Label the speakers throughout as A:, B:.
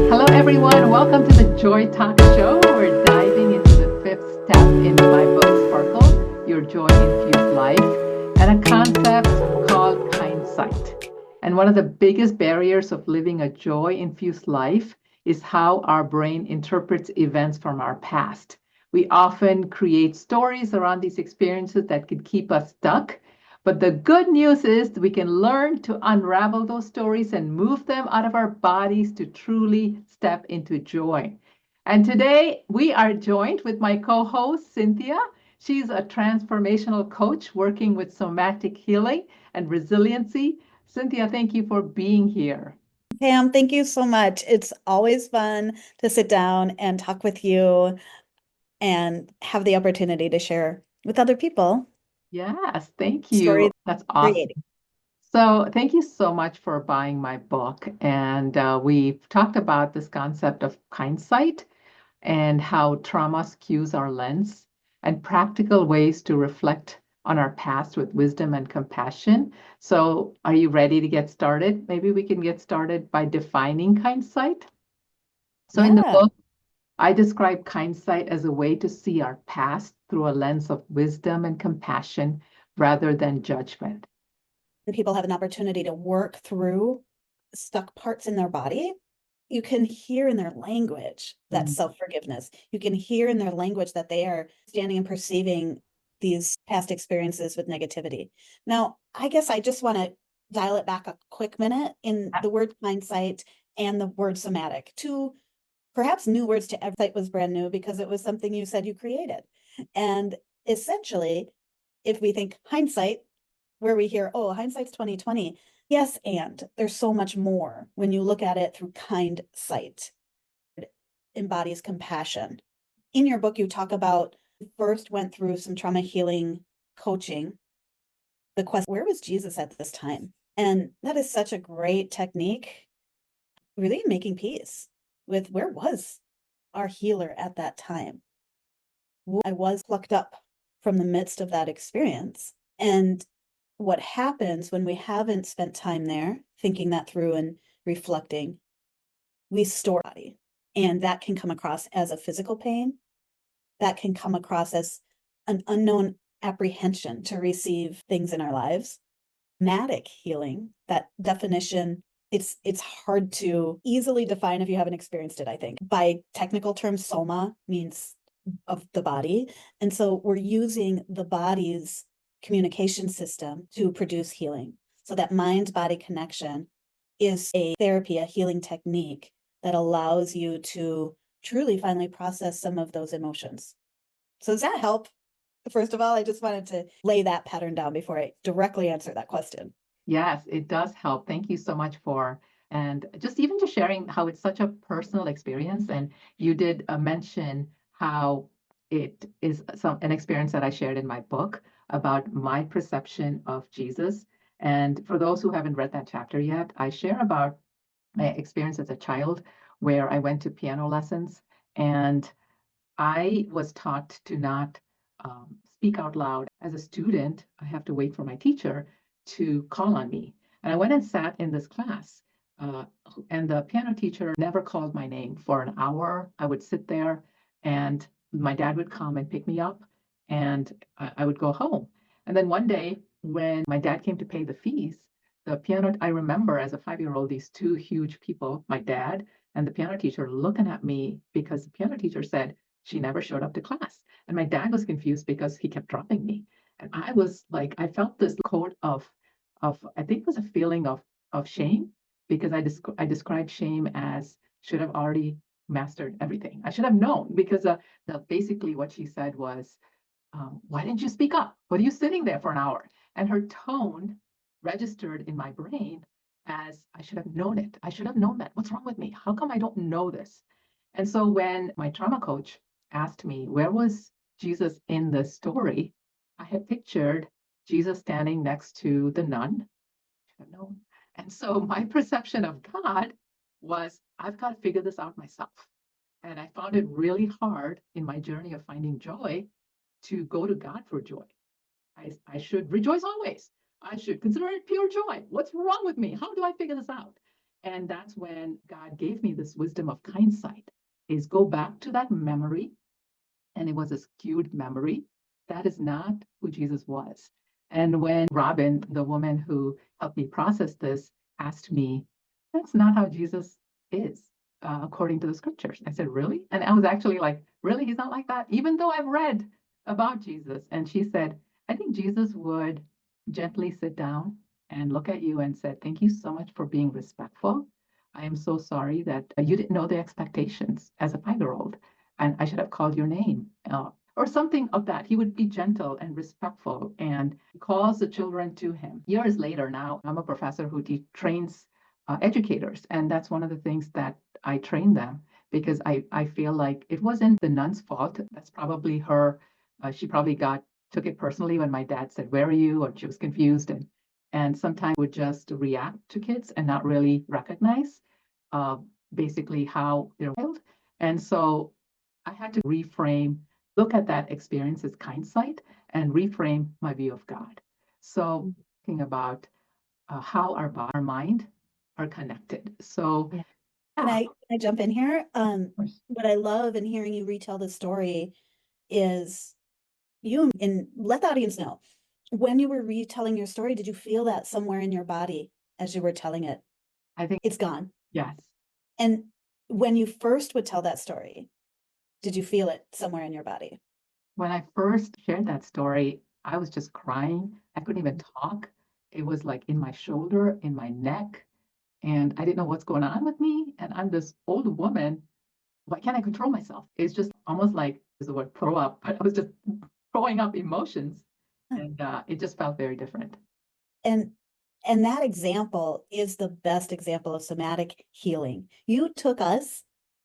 A: Hello, everyone. Welcome to the Joy Talk Show. We're diving into the fifth step in my book, Sparkle, Your Joy Infused Life, and a concept called kindsight. And one of the biggest barriers of living a joy infused life is how our brain interprets events from our past. We often create stories around these experiences that could keep us stuck. But the good news is we can learn to unravel those stories and move them out of our bodies to truly step into joy. And today we are joined with my co host, Cynthia. She's a transformational coach working with somatic healing and resiliency. Cynthia, thank you for being here.
B: Pam, thank you so much. It's always fun to sit down and talk with you and have the opportunity to share with other people
A: Yes, thank you.
B: stories
A: That's awesome.
B: creating.
A: So, thank you so much for buying my book. And we've talked about this concept of kindsight and how trauma skews our lens and practical ways to reflect on our past with wisdom and compassion. So, are you ready to get started? Maybe we can get started by defining kindsight. So, in the
B: Yeah,
A: book, I describe kindsight as a way to see our past through a lens of wisdom and compassion rather than judgment.
B: the people have an opportunity to work through stuck parts in their body. You can hear in their language that
A: Mm.
B: self-forgiveness. You can hear in their language that they are standing and perceiving these past experiences with negativity. Now, I guess I just want to dial it back a quick minute in the word hindsight and the word somatic, two perhaps new words to every was brand new because it was something you said you created. And essentially, if we think hindsight, where we hear, oh, hindsight's 2020. Yes, and there's so much more when you look at it through kind sight. It embodies compassion. In your book, you talk about first went through some trauma healing coaching. The question, where was Jesus at this time? And that is such a great technique, really making peace with where was our healer at that time. I was plucked up from the midst of that experience. And what happens when we haven't spent time there thinking that through and reflecting, we store body. And that can come across as a physical pain. That can come across as an unknown apprehension to receive things in our lives. Somatic healing, that definition, it's hard to easily define if you haven't experienced it, I think. By technical terms, soma means of the body. And so we're using the body's communication system to produce healing. So that mind-body connection is a therapy, a healing technique that allows you to truly finally process some of those emotions. So does that help? First of all, I just wanted to lay that pattern down before I directly answer that question.
A: Yes, it does help. Thank you so much for, and just even just sharing how it's such a personal experience. And you did mention how it is an experience that I shared in my book about my perception of Jesus. And for those who haven't read that chapter yet, I share about my experience as a child where I went to piano lessons and I was taught to not speak out loud. As a student, I have to wait for my teacher to call on me. And I went and sat in this class, uh, and the piano teacher never called my name for an hour. I would sit there, and my dad would come and pick me up, and I would go home. And then one day, when my dad came to pay the fees, the piano, I remember as a 5 year old, these two huge people, my dad and the piano teacher, looking at me because the piano teacher said, she never showed up to class. And my dad was confused because he kept dropping me. And I was like, I felt this coat of I think it was a feeling of shame because I described shame as should have already mastered everything. I should have known because basically what she said was, why didn't you speak up? What are you sitting there for an hour? And her tone registered in my brain as I should have known it. I should have known that. What's wrong with me? How come I don't know this? And so when my trauma coach asked me, where was Jesus in the story? I had pictured Jesus standing next to the nun. Should have known. And so my perception of God was, I've got to figure this out myself. And I found it really hard in my journey of finding joy to go to God for joy. I should rejoice always. I should consider it pure joy. What's wrong with me? How do I figure this out? And that's when God gave me this wisdom of hindsight, is go back to that memory, and it was a skewed memory. That is not who Jesus was. And when Robin, the woman who helped me process this, asked me, that's not how Jesus is, according to the scriptures. I said, really? And I was actually like, really? He's not like that? Even though I've read about Jesus. And she said, I think Jesus would gently sit down and look at you and said, thank you so much for being respectful. I am so sorry that you didn't know the expectations as a 5-year-old, and I should have called your name, or something of that. He would be gentle and respectful and calls the children to him. Years later, now I'm a professor who trains educators, and that's one of the things that I train them, because I feel like it wasn't the nun's fault. That's probably her. She probably took it personally when my dad said, "Where are you?" or she was confused, and sometimes would just react to kids and not really recognize uh, basically how they're wild. And so I had to reframe, look at that experience as kindsight, and reframe my view of God. So, thinking about how our mind are connected. So,
B: Yeah.
A: yeah, of
B: Can I jump in here?
A: course.
B: What I love in hearing you retell the story is you and let the audience know, when you were retelling your story, did you feel that somewhere in your body as you were telling it?
A: I think,
B: It's gone.
A: yes.
B: And when you first would tell that story, did you feel it somewhere in your body?
A: When I first shared that story, I was just crying. I couldn't even talk. It was like in my shoulder, in my neck, and I didn't know what's going on with me. And I'm this old woman. Why can't I control myself? It's just almost like, is the word throw up, but I was just throwing up emotions,
B: Huh.
A: and it just felt very different.
B: And and that example is the best example of somatic healing. You took us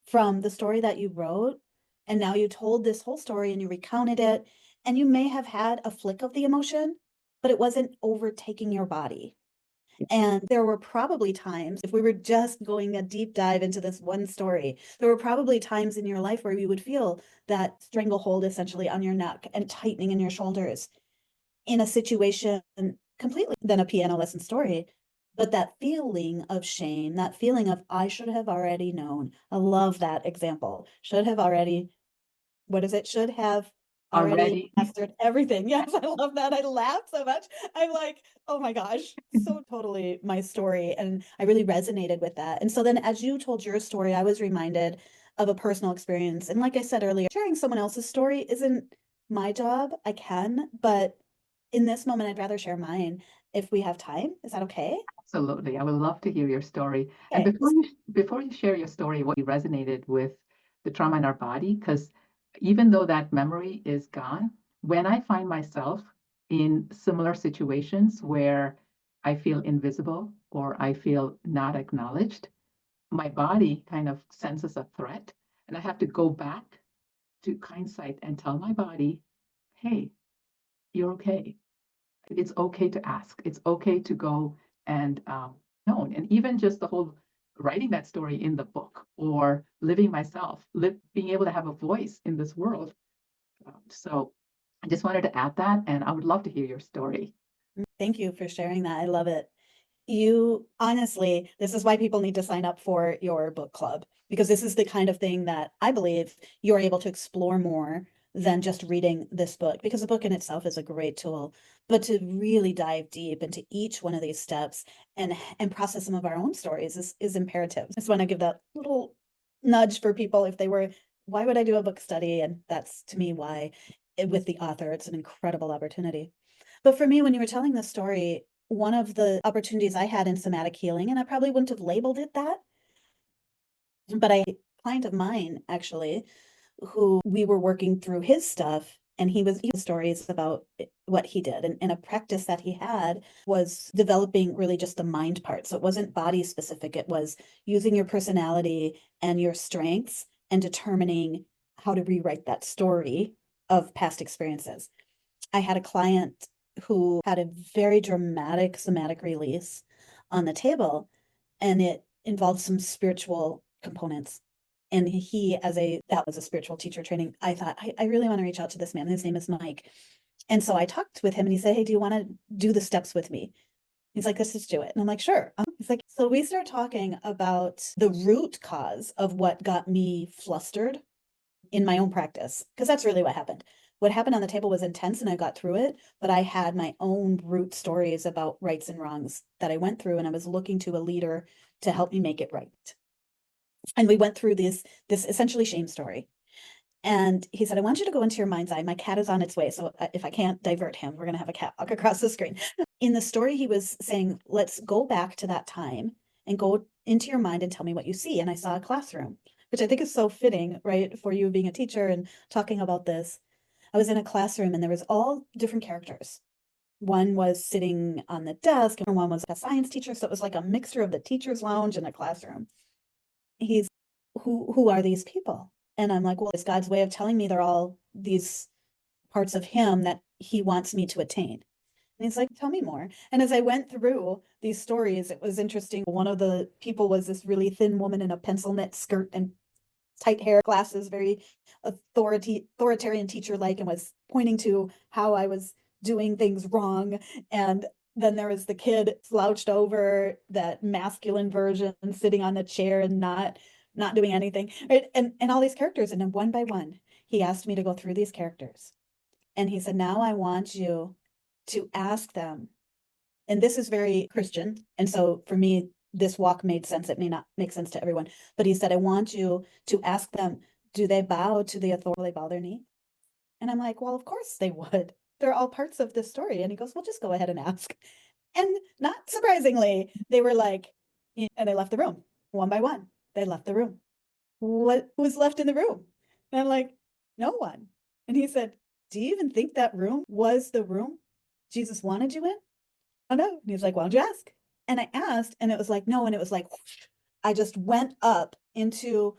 B: from the story that you wrote, and now you told this whole story and you recounted it, and you may have had a flick of the emotion, but it wasn't overtaking your body. And there were probably times, if we were just going a deep dive into this one story, there were probably times in your life where you would feel that stranglehold essentially on your neck and tightening in your shoulders in a situation completely than a piano lesson story. But that feeling of shame, that feeling of I should have already known. I love that example. Should have already, what is it? Should have already
A: Already,
B: mastered everything. Yes, I love that. I laugh so much. I'm like, oh my gosh, so totally my story. And I really resonated with that. And so then as you told your story, I was reminded of a personal experience. And like I said earlier, sharing someone else's story isn't my job. I can, but in this moment, I'd rather share mine if we have time. Is that okay?
A: absolutely. I would love to hear your story. And
B: Okay.
A: before you share your story, what you resonated with the trauma in our body, because even though that memory is gone, when I find myself in similar situations where I feel invisible or I feel not acknowledged, my body kind of senses a threat, and I have to go back to hindsight and tell my body, hey, you're okay. It's okay to ask. It's okay to go and known. And even just the whole writing that story in the book or living myself, being able to have a voice in this world. So I just wanted to add that, and I would love to hear your story.
B: Thank you for sharing that. I love it. You honestly, this is why people need to sign up for your book club, because this is the kind of thing that I believe you're able to explore more than just reading this book, because the book in itself is a great tool, but to really dive deep into each one of these steps and process some of our own stories is imperative. I just want to give that little nudge for people if they were, why would I do a book study? And that's to me why with the author, it's an incredible opportunity. But for me, when you were telling the story, one of the opportunities I had in somatic healing, and I probably wouldn't have labeled it that, but a client of mine actually, who we were working through his stuff, and he was stories about what he did. And a practice that he had was developing really just the mind part. So it wasn't body specific, it was using your personality and your strengths and determining how to rewrite that story of past experiences. I had a client who had a very dramatic somatic release on the table, and it involved some spiritual components. And he, that was a spiritual teacher training, I thought, I really want to reach out to this man. His name is Mike. And so I talked with him and he said, hey, do you want to do the steps with me? He's like, let's just do it. And I'm like, sure. He's like, so we start talking about the root cause of what got me flustered in my own practice, because that's really what happened. What happened on the table was intense and I got through it, but I had my own root stories about rights and wrongs that I went through, and I was looking to a leader to help me make it right. And we went through this essentially shame story. And he said, I want you to go into your mind's eye. My cat is on its way. So if I can't divert him, we're going to have a cat walk across the screen. In the story, he was saying, let's go back to that time and go into your mind and tell me what you see. And I saw a classroom, which I think is so fitting, right? For you being a teacher and talking about this. I was in a classroom and there was all different characters. One was sitting on the desk and one was a science teacher. So it was like a mixture of the teacher's lounge and a classroom. He's, who are these people? And I'm like, well, it's God's way of telling me they're all these parts of him that he wants me to attain. And he's like, tell me more. And as I went through these stories, it was interesting. One of the people was this really thin woman in a pencil knit skirt and tight hair, glasses, very authoritarian teacher like, and was pointing to how I was doing things wrong. And then there was the kid slouched over, that masculine version sitting on the chair and not doing anything, right? And all these characters, and then one by one he asked me to go through these characters, and he said, now I want you to ask them, and this is very Christian, and so for me this walk made sense. It may not make sense to everyone, but he said, I want you to ask them, do they bow to the authority? They bow their knee? And I'm like, well, of course they would. They're all parts of this story. And he goes, well, just go ahead and ask. And not surprisingly, they were like, and they left the room one by one. They left the room. What was left in the room? And I'm like, no one. And he said, do you even think that room was the room Jesus wanted you in? Oh no. And he's like, why don't you ask? And I asked, and it was like, no. And it was like, whoosh, I just went up into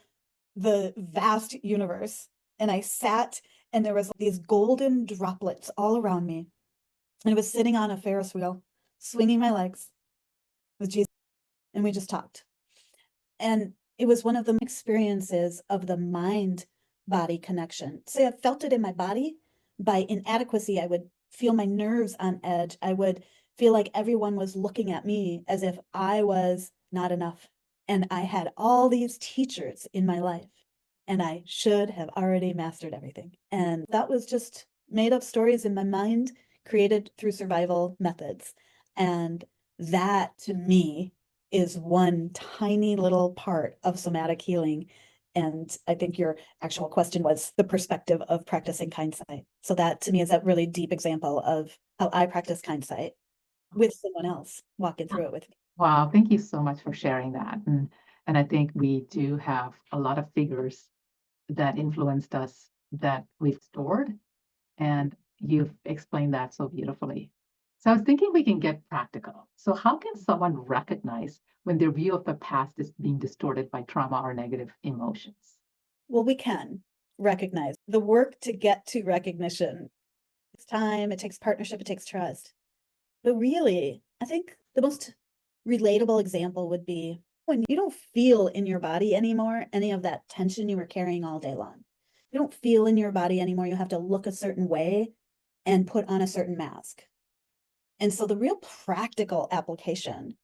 B: the vast universe, and I sat, and there was these golden droplets all around me. And I was sitting on a Ferris wheel, swinging my legs with Jesus, and we just talked. And it was one of the experiences of the mind body connection. Say, I felt it in my body. By inadequacy, I would feel my nerves on edge. I would feel like everyone was looking at me as if I was not enough. And I had all these teachers in my life, and I should have already mastered everything. And that was just made up stories in my mind, created through survival methods. And that to me is one tiny little part of somatic healing. And I think your actual question was the perspective of practicing kindsight. So that to me is that really deep example of how I practice kindsight with someone else walking through it with me.
A: Wow, thank you so much for sharing that. And I think we do have a lot of figures that influenced us that we've stored, and you've explained that so beautifully. So I was thinking we can get practical. So how can someone recognize when their view of the past is being distorted by trauma or negative emotions?
B: Well, we can recognize the work to get to recognition. It's time, it takes partnership, it takes trust. But really, I think the most relatable example would be when you don't feel in your body anymore any of that tension you were carrying all day long. You don't feel in your body anymore. You have to look a certain way and put on a certain mask. And so the real practical application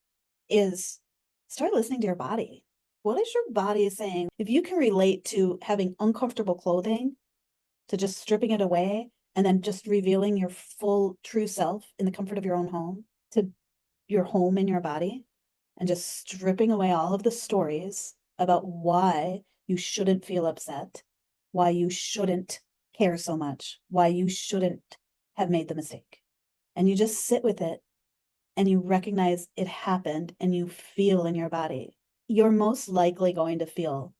B: is start listening to your body. What is your body saying? If you can relate to having uncomfortable clothing, to just stripping it away and then just revealing your full true self in the comfort of your own home, to your home in your body, and just stripping away all of the stories about why you shouldn't feel upset, why you shouldn't care so much, why you shouldn't have made the mistake. And you just sit with it and you recognize it happened and you feel in your body. You're most likely going to feel,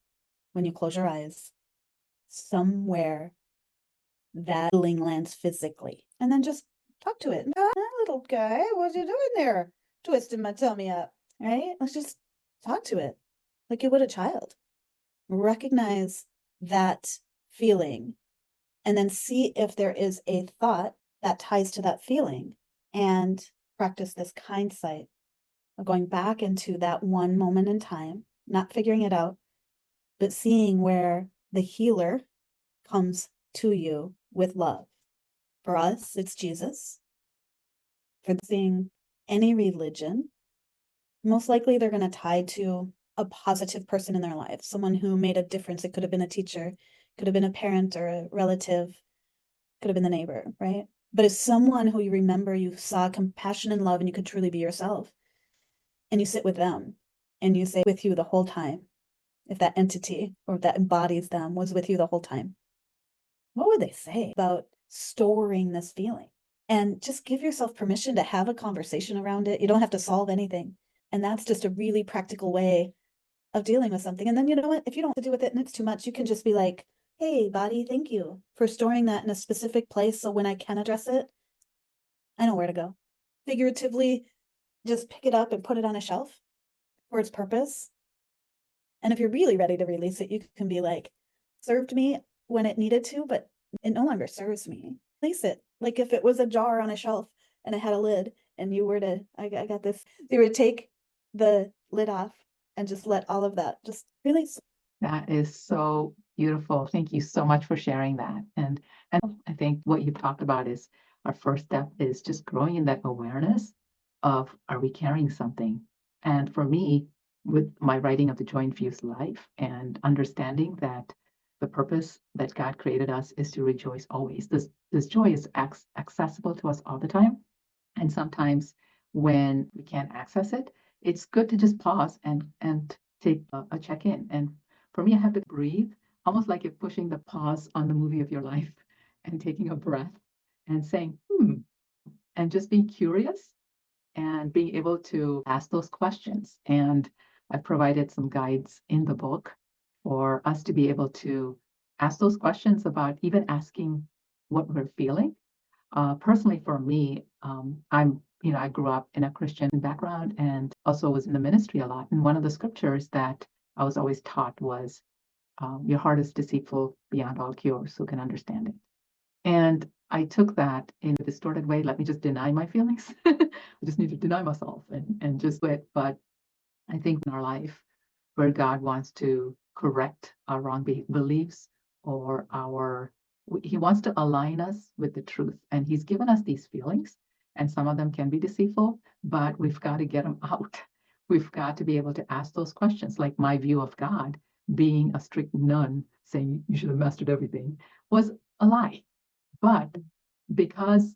B: when you close your eyes, somewhere that feeling lands physically. And then just talk to it. Ah, little guy, what you doing there? Twisting my tummy up, right? Let's just talk to it like you would a child. Recognize that feeling and then see if there is a thought that ties to that feeling, and practice this kindsight of going back into that one moment in time, not figuring it out, but seeing where the healer comes to you with love. For us, it's Jesus. For seeing any religion, most likely they're going to tie to a positive person in their life, someone who made a difference. It could have been a teacher, could have been a parent or a relative, could have been the neighbor, right? But it's someone who you remember you saw compassion and love and you could truly be yourself. And you sit with them and you say with you the whole time, if that entity or that embodies them was with you the whole time, what would they say about storing this feeling? And just give yourself permission to have a conversation around it. You don't have to solve anything. And that's just a really practical way of dealing with something. And then you know what? If you don't have to do with it and it's too much, you can just be like, hey, body, thank you for storing that in a specific place. So when I can address it, I know where to go. Figuratively, just pick it up and put it on a shelf for its purpose. And if you're really ready to release it, you can be like, served me when it needed to, but it no longer serves me. Release it. Like if it was a jar on a shelf and it had a lid and you were to, I got this, you would take the lid off and just let all of that just release.
A: That is so beautiful. Thank you so much for sharing that. And I think what you talked about is our first step is just growing in that awareness of, are we carrying something? And for me, with my writing of the Joy Infused Life and understanding that the purpose that God created us is to rejoice always. This joy is accessible to us all the time. And sometimes when we can't access it, it's good to just pause and take a check in. And for me, I have to breathe, almost like you're pushing the pause on the movie of your life and taking a breath and saying, and just being curious and being able to ask those questions. And I've provided some guides in the book for us to be able to ask those questions about even asking what we're feeling. Personally, for me, I grew up in a Christian background and also was in the ministry a lot. And one of the scriptures that I was always taught was, your heart is deceitful beyond all cures, who can understand it? And I took that in a distorted way. Let me just deny my feelings. I just need to deny myself and just quit. But I think in our life, where God wants to correct our wrong beliefs or He wants to align us with the truth. And He's given us these feelings, and some of them can be deceitful, but we've got to get them out. We've got to be able to ask those questions. Like my view of God being a strict nun, saying you should have mastered everything, was a lie. But because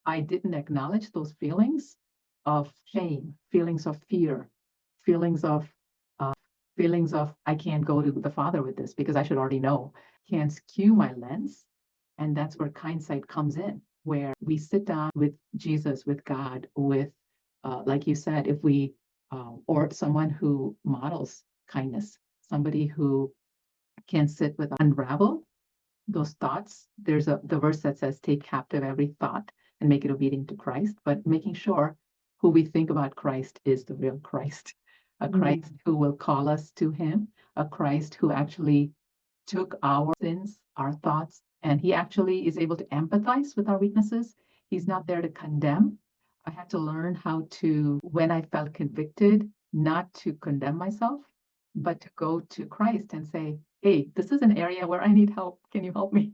A: I didn't acknowledge those feelings of shame, feelings of fear, feelings of uh, feelings of I can't go to the Father with this because I should already know, can skew my lens. And that's where kindsight comes in, where we sit down with Jesus, with God, with, like you said, if we, or someone who models kindness, somebody who can sit with unravel those thoughts. There's the verse that says, take captive every thought and make it obedient to Christ, but making sure who we think about Christ is the real Christ, a Christ who will call us to Him, a Christ who actually took our sins, our thoughts, and He actually is able to empathize with our weaknesses. He's not there to condemn. I had to learn how to, when I felt convicted, not to condemn myself, but to go to Christ and say, hey, this is an area where I need help. Can you help me?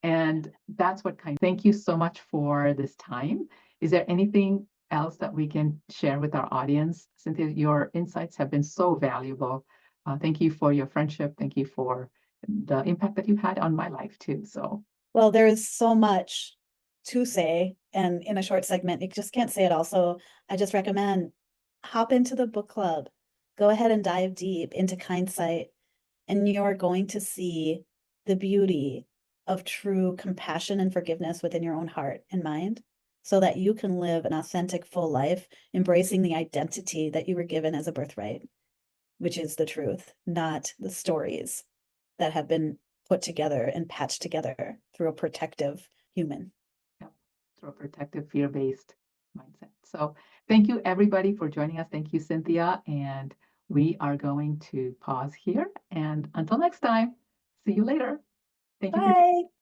A: And that's what thank you so much for this time. Is there anything else that we can share with our audience? Cynthia, your insights have been so valuable. Thank you for your friendship. Thank you for the impact that you've had on my life too. So,
B: well, there is so much to say, and in a short segment, you just can't say it all. So I just recommend hop into the book club, go ahead and dive deep into Kindsight, and you're going to see the beauty of true compassion and forgiveness within your own heart and mind so that you can live an authentic, full life, embracing the identity that you were given as a birthright, which is the truth, not the stories that have been put together and patched together through a protective human.
A: yeah, through a protective, fear-based mindset. So, thank you everybody for joining us. Thank you, Cynthia. And we are going to pause here. And until next time, see you later. Thank you for
B: Bye.